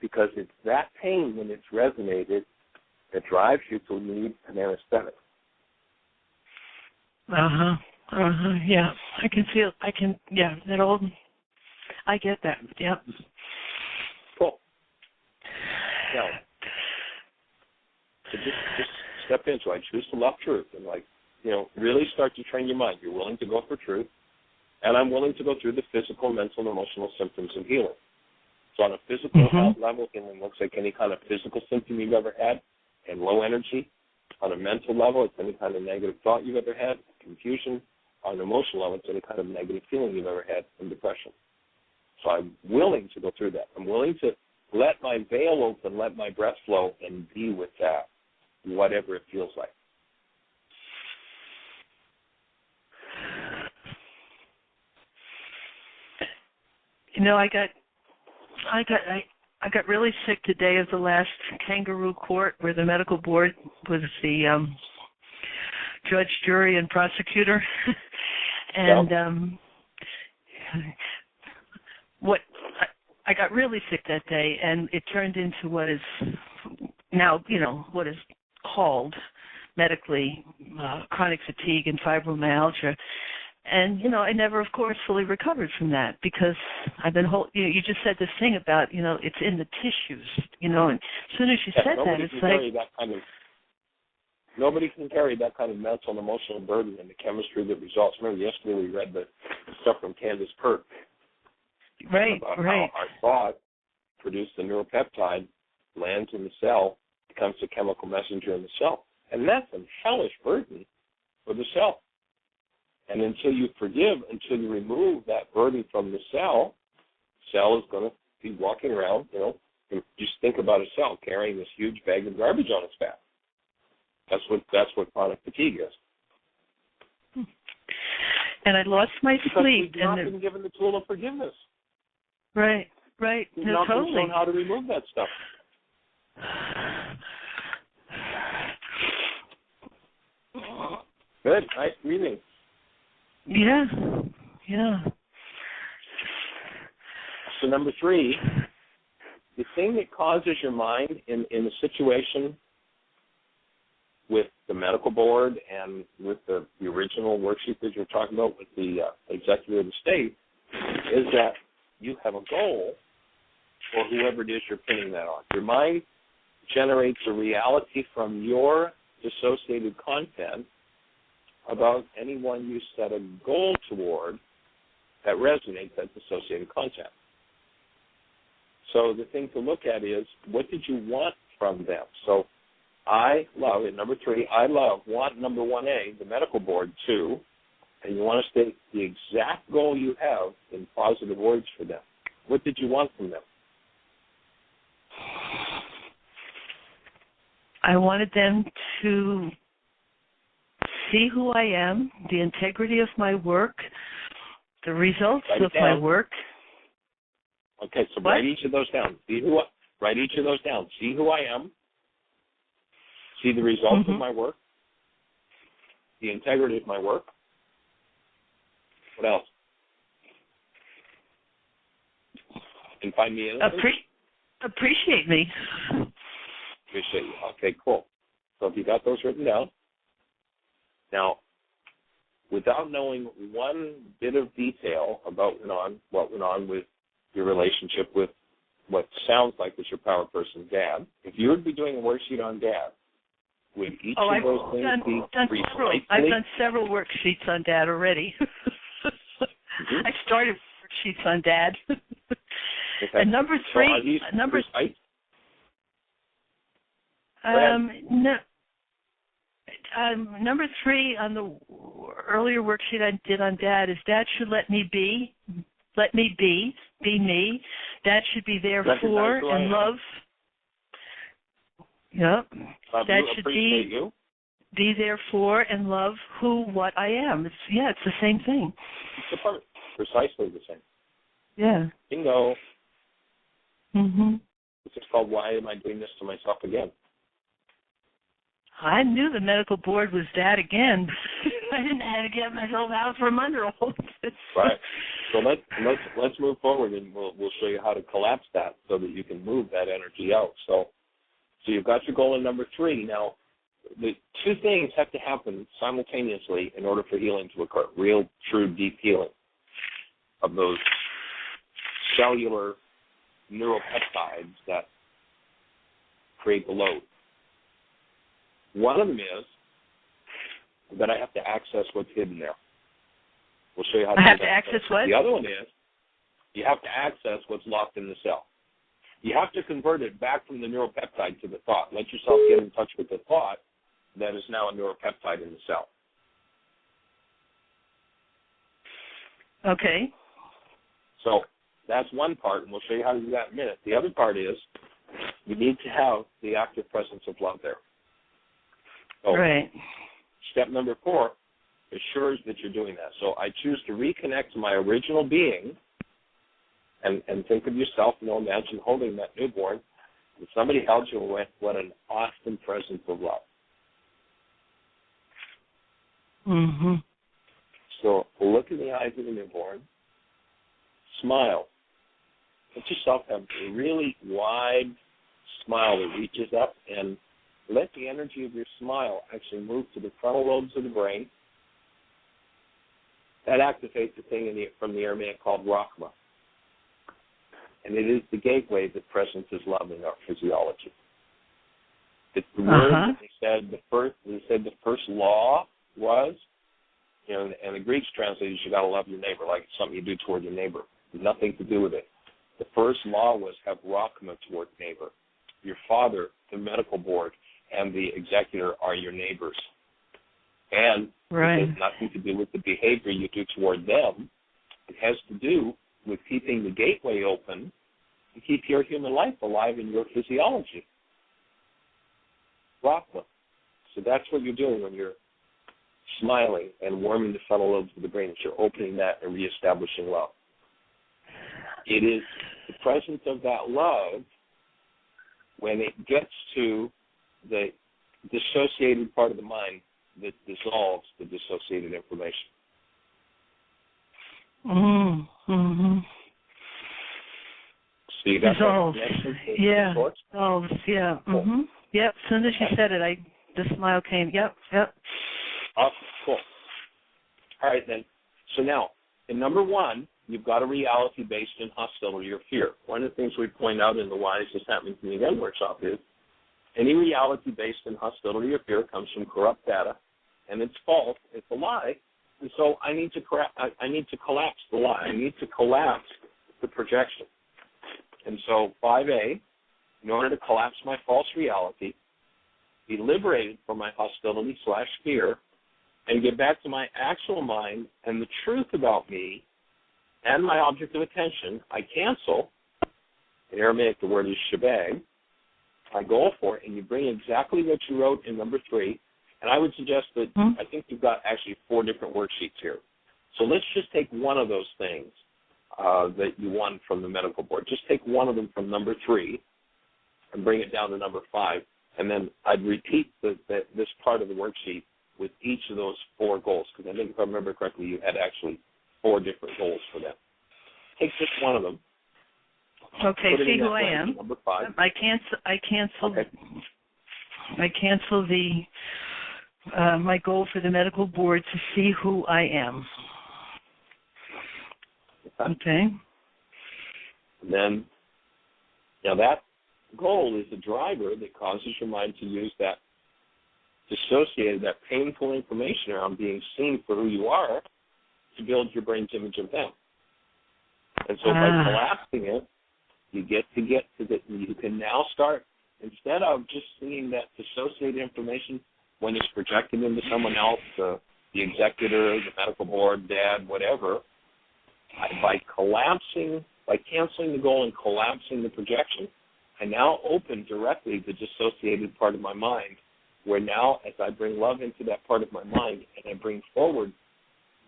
D: because it's that pain when it's resonated that drives you to need an anesthetic.
G: Yeah. I get that. Yep.
D: Cool. Now, so just step into it. I choose to love truth and, really start to train your mind. You're willing to go for truth, and I'm willing to go through the physical, mental, and emotional symptoms of healing. So on a physical health level, healing looks like any kind of physical symptom you've ever had and low energy. On a mental level, it's any kind of negative thought you've ever had, confusion. On an emotional level, it's any kind of negative feeling you've ever had and depression. So I'm willing to go through that. I'm willing to let my veil open, let my breath flow, and be with that, whatever it feels like.
G: I got really sick today of the last kangaroo court where the medical board was the judge, jury, and prosecutor. And I got really sick that day, and it turned into what is now, what is called medically chronic fatigue and fibromyalgia. And, I never, of course, fully recovered from that because I've been you just said this thing about, it's in the tissues, and as soon as you said that, it's like...
D: Nobody can carry that kind of mental and emotional burden and the chemistry that results. Remember, yesterday we read the stuff from Candace Pert.
G: Right.
D: How our thought produced the neuropeptide, lands in the cell, becomes a chemical messenger in the cell. And that's a hellish burden for the cell. And until you forgive, until you remove that burden from the cell is going to be walking around, just think about a cell carrying this huge bag of garbage on its back. That's what chronic fatigue is.
G: And I lost my sleep.
D: We've not been given the tool of forgiveness.
G: Right.
D: We've not been shown how to remove that stuff. Good. Nice breathing.
G: Yeah.
D: So number 3, the thing that causes your mind in a situation with the medical board and with the original worksheet that you're talking about with the executive of the state is that you have a goal for whoever it is you're pinning that on. Your mind generates a reality from your dissociated content about anyone you set a goal toward that resonates that dissociated content. So the thing to look at is, what did you want from them? So I love, at number 3, want number 1A, the medical board, 2, and you want to state the exact goal you have in positive words for them. What did you want from them?
G: I wanted them to see who I am, the integrity of my work, the results of my work.
D: Okay, so write each of those down. Write each of those down. See who I am. See the results of my work. The integrity of my work. What else? And find me in
G: Appreciate me.
D: Appreciate you. Okay, cool. So if you got those written down, now, without knowing one bit of detail about what went on with your relationship with what sounds like was your power person, Dad, if you would be doing a worksheet on Dad, would each of those things be precisely?
G: I've done several worksheets on Dad already. I started worksheets on Dad.
D: Okay.
G: And number 3,
D: so are these precise?
G: Number 3 on the earlier worksheet I did on Dad is Dad should let me be me. Dad should be there for and love. Yep. Dad should be there for and love what I am. It's the same thing.
D: It's precisely the same.
G: Yeah.
D: Bingo.
G: Mhm.
D: It's just called "Why Am I Doing This to Myself Again?"
G: I knew the medical board was Dad again. I didn't have to get myself out from under all this.
D: Right. So let's move forward, and we'll show you how to collapse that so that you can move that energy out. So you've got your goal in number 3. Now, the 2 things have to happen simultaneously in order for healing to occur. Real, true, deep healing of those cellular neuropeptides that create the load. One of them is that I have to access what's hidden there. We'll show you how to do that.
G: I have to access what?
D: The other one is you have to access what's locked in the cell. You have to convert it back from the neuropeptide to the thought. Let yourself get in touch with the thought that is now a neuropeptide in the cell.
G: Okay.
D: So that's one part, and we'll show you how to do that in a minute. The other part is you need to have the active presence of love there. So
G: right.
D: Step number 4 assures that you're doing that. So I choose to reconnect to my original being and think of yourself, imagine holding that newborn, and somebody held you with what an awesome presence of love.
G: Mm-hmm.
D: So look in the eyes of the newborn, smile. Let yourself have a really wide smile that reaches up, and let the energy of your smile actually move to the frontal lobes of the brain. That activates a thing from the Aramaic called Rachma. And it is the gateway that presence is love in our physiology. It's the word that they said the first law was, and the Greeks translated, you got to love your neighbor, like it's something you do toward your neighbor. Nothing to do with it. The first law was have Rachma toward neighbor. Your father, the medical board, and the executor are your neighbors. And it has nothing to do with the behavior you do toward them. It has to do with keeping the gateway open to keep your human life alive in your physiology. Rachma. So that's what you're doing when you're smiling and warming the frontal lobes of the brain. You're opening that and reestablishing love. It is the presence of that love when it gets to the dissociated part of the mind that dissolves the dissociated information.
G: Mm-hmm.
D: So you got
G: dissolves.
D: that connection?
G: Yeah. Dissolves. Yeah. Mm-hmm. Yep. As soon as you said it, The smile came. Yep.
D: Awesome. Cool. All right, then. So now, in number 1, you've got a reality based in hostility or fear. One of the things we point out in the Why Is This Happening to Me Again workshop is any reality based in hostility or fear comes from corrupt data, and it's false, it's a lie, and so I need to collapse the lie. I need to collapse the projection. And so 5A, in order to collapse my false reality, be liberated from my hostility/fear, and get back to my actual mind and the truth about me and my object of attention, I cancel. In Aramaic, the word is shebag. I go for it, and you bring exactly what you wrote in number 3. And I would suggest that I think you've got actually 4 different worksheets here. So let's just take one of those things that you won from the medical board. Just take one of them from number 3 and bring it down to number 5. And then I'd repeat this part of the worksheet with each of those 4 goals, because I think if I remember correctly, you had actually 4 different goals for them. Take just one of them.
G: Okay, see who I am.
D: Number 5.
G: I cancel the my goal for the medical board to see who I am. Okay.
D: And then, now that goal is a driver that causes your mind to use that dissociated, that painful information around being seen for who you are to build your brain's image of them. And so by collapsing it, you can now start, instead of just seeing that dissociated information when it's projected into someone else, the executor, the medical board, dad, whatever, by canceling the goal and collapsing the projection, I now open directly the dissociated part of my mind, where now as I bring love into that part of my mind and I bring forward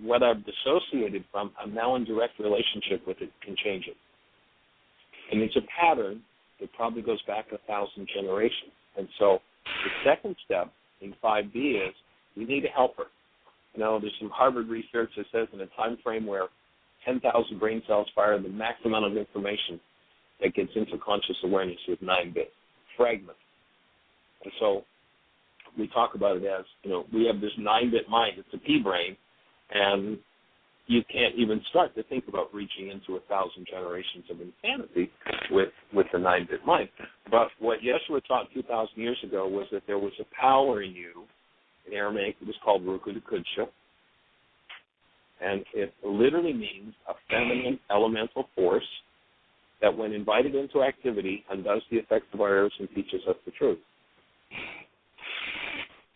D: what I've dissociated from, I'm now in direct relationship with it, can change it. And it's a pattern that probably goes back 1,000 generations. And so the second step in 5B is we need a helper. There's some Harvard research that says in a time frame where 10,000 brain cells fire the max amount of information that gets into conscious awareness with 9-bit fragments. And so we talk about it as, we have this 9-bit mind. It's a P brain, and you can't even start to think about reaching into 1,000 generations of insanity with the 9-bit mind. But what Yeshua taught 2,000 years ago was that there was a power in you. In Aramaic, it was called Ruku de Kudsha, and it literally means a feminine elemental force that, when invited into activity, undoes the effects of our errors and teaches us the truth.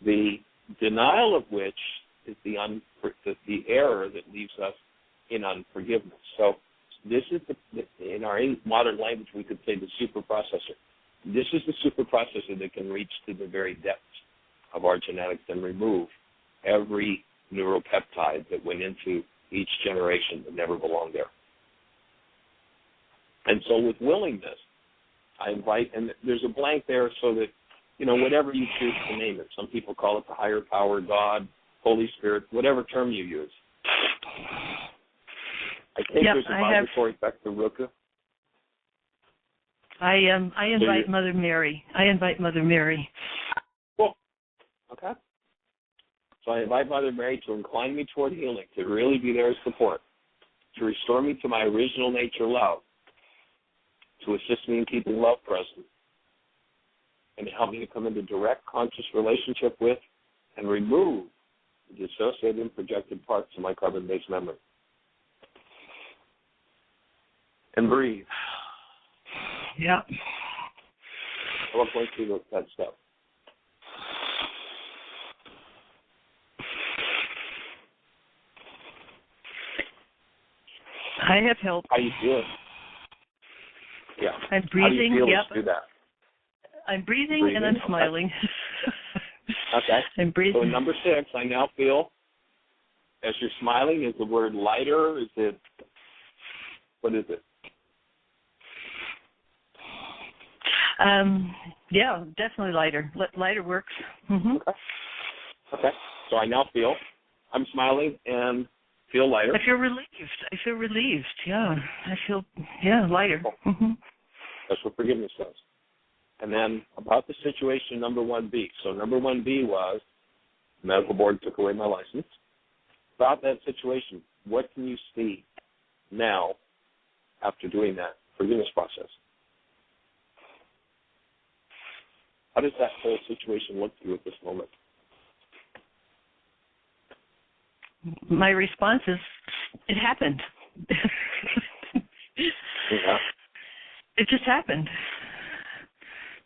D: The denial of which is the error that leaves us in unforgiveness. So this is, in our modern language, we could say the super processor. This is the super processor that can reach to the very depths of our genetics and remove every neuropeptide that went into each generation that never belonged there. And so with willingness, I invite, and there's a blank there so that, whatever you choose to name it. Some people call it the higher power, God, Holy Spirit, whatever term you use. I think there's a vibratory effect to Ruka.
G: I invite Mother Mary.
D: Cool. Okay. So I invite Mother Mary to incline me toward healing, to really be there as support, to restore me to my original nature love, to assist me in keeping love present, and to help me to come into direct conscious relationship with and remove the dissociated and projected parts of my carbon-based memory. And breathe.
G: Yeah.
D: I love going through that stuff.
G: I have help.
D: How you feel? Yeah.
G: I'm breathing.
D: How do you feel
G: yep.
D: to do that?
G: I'm breathing and I'm smiling.
D: Okay.
G: I'm breathing.
D: So in number 6, I now feel, as you're smiling, is the word lighter? What is it?
G: Yeah, definitely lighter. Lighter works. Mm-hmm.
D: Okay. So I now feel, I'm smiling and feel lighter.
G: I feel relieved. Yeah. I feel, lighter.
D: Mm-hmm. That's what forgiveness does. And then about the situation number 1B. So number 1B was the medical board took away my license. About that situation, what can you see now after doing that forgiveness process? How does that whole situation look to you at this moment?
G: My response is, it happened.
D: Yeah.
G: It just happened.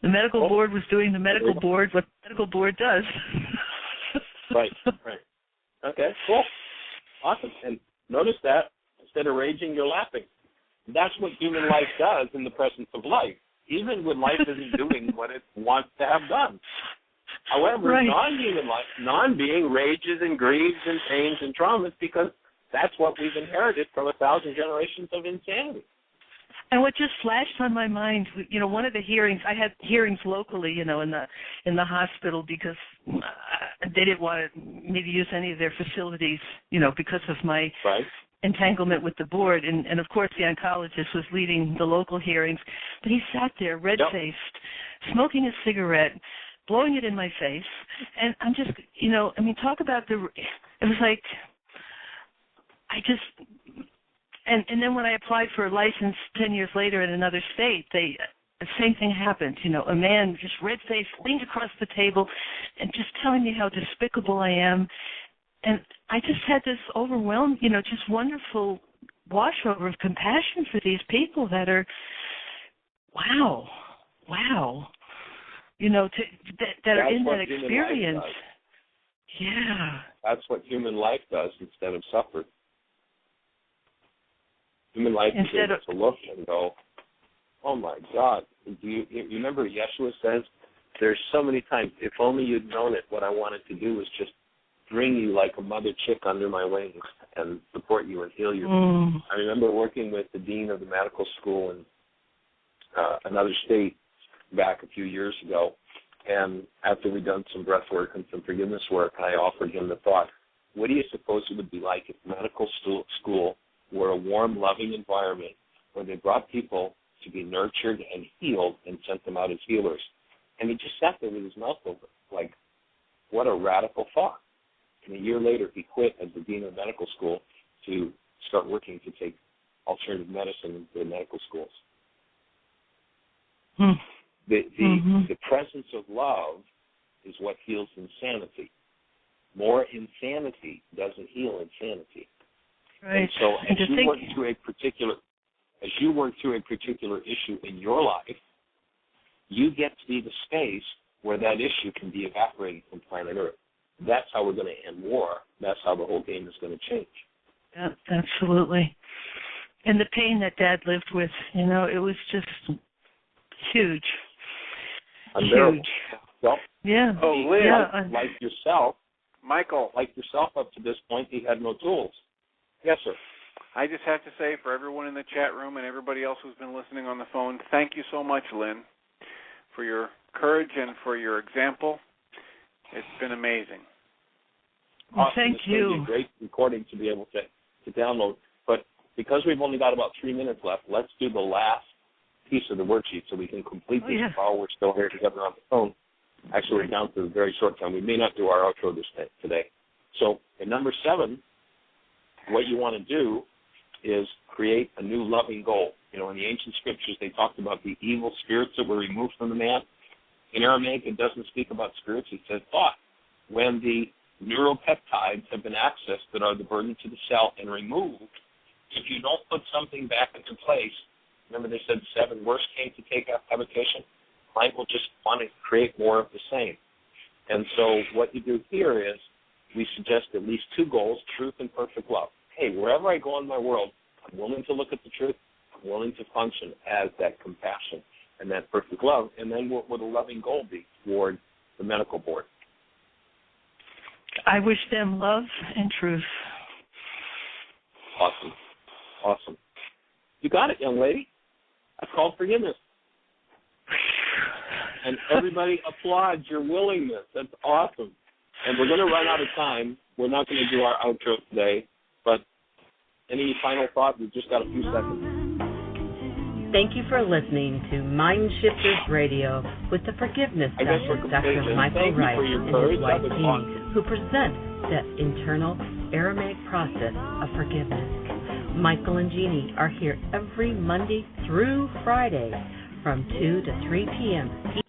G: The medical board was doing the medical board what the medical board does.
D: Right. Okay, cool. Awesome. And notice that instead of raging, you're laughing. That's what human life does in the presence of life, even when life isn't doing what it wants to have done. However,
G: right.
D: non-human life, non-being rages and grieves and pains and traumas because that's what we've inherited from 1,000 generations of insanity.
G: And what just flashed on my mind, one of the hearings, I had hearings locally, in the hospital because they didn't want me to use any of their facilities, because of my
D: right.
G: entanglement with the board. And of course, the oncologist was leading the local hearings. But he sat there, red-faced, smoking a cigarette, blowing it in my face. And I'm just, talk about it was like, And then when I applied for a license 10 years later in another state, the same thing happened. A man just red-faced, leaned across the table and just telling me how despicable I am. And I just had this overwhelming, just wonderful washover of compassion for these people that are, wow, that are in that experience. Yeah.
D: That's what human life does instead of suffer. Human life is able to look and go, oh, my God. Do you remember Yeshua says, there's so many times, if only you'd known it, what I wanted to do was just bring you like a mother chick under my wings and support you and heal you. I remember working with the dean of the medical school in another state back a few years ago, and after we'd done some breath work and some forgiveness work, I offered him the thought, what do you suppose it would be like if medical school were a warm, loving environment where they brought people to be nurtured and healed and sent them out as healers? And he just sat there with his mouth open, like, what a radical thought. And a year later, he quit as the dean of medical school to start working to take alternative medicine into the medical schools. The presence of love is what heals insanity. More insanity doesn't heal insanity.
G: Right.
D: And so as you work through a particular issue in your life, you get to be the space where that issue can be evaporated from planet Earth. That's how we're going to end war. That's how the whole game is going to change.
G: Yeah, absolutely. And the pain that Dad lived with, it was just huge.
D: Unbearable.
G: Huge.
D: Well,
G: yeah.
F: Oh, Lynn.
G: Yeah.
D: Like yourself,
F: Michael.
D: Like yourself up to this point, he had no tools. Yes, sir.
F: I just have to say, for everyone in the chat room and everybody else who's been listening on the phone, thank you so much, Lynn, for your courage and for your example. It's been amazing.
G: Well,
D: Awesome.
G: thank
D: It's
G: you.
D: going to be a great recording to be able to download. But because we've only got about 3 minutes left, let's do the last piece of the worksheet so we can complete this while we're still here together on the phone. Actually, we're down to a very short time. We may not do our outro today. So in number 7, what you want to do is create a new loving goal. In the ancient scriptures, they talked about the evil spirits that were removed from the man. In Aramaic, it doesn't speak about spirits. It says thought. When the neuropeptides have been accessed that are the burden to the cell and removed, if you don't put something back into place, remember they said 7 worse came to take habitation, client will just want to create more of the same. And so what you do here is we suggest at least 2 goals, truth and perfect love. Hey, wherever I go in my world, I'm willing to look at the truth. I'm willing to function as that compassion and that perfect love. And then what would a loving goal be toward the medical board?
G: I wish them love and truth.
D: Awesome. You got it, young lady. That's called forgiveness. And everybody applauds your willingness. That's awesome. And we're going to run out of time. We're not going to do our outro today. But any final thought? We've just got a few seconds.
B: Thank you for listening to Mind Shifters Radio with the Forgiveness Doctor, Dr. Michael Ryce, and his wife Jeannie, who present the internal Aramaic process of forgiveness. Michael and Jeannie are here every Monday through Friday from 2 to 3 p.m.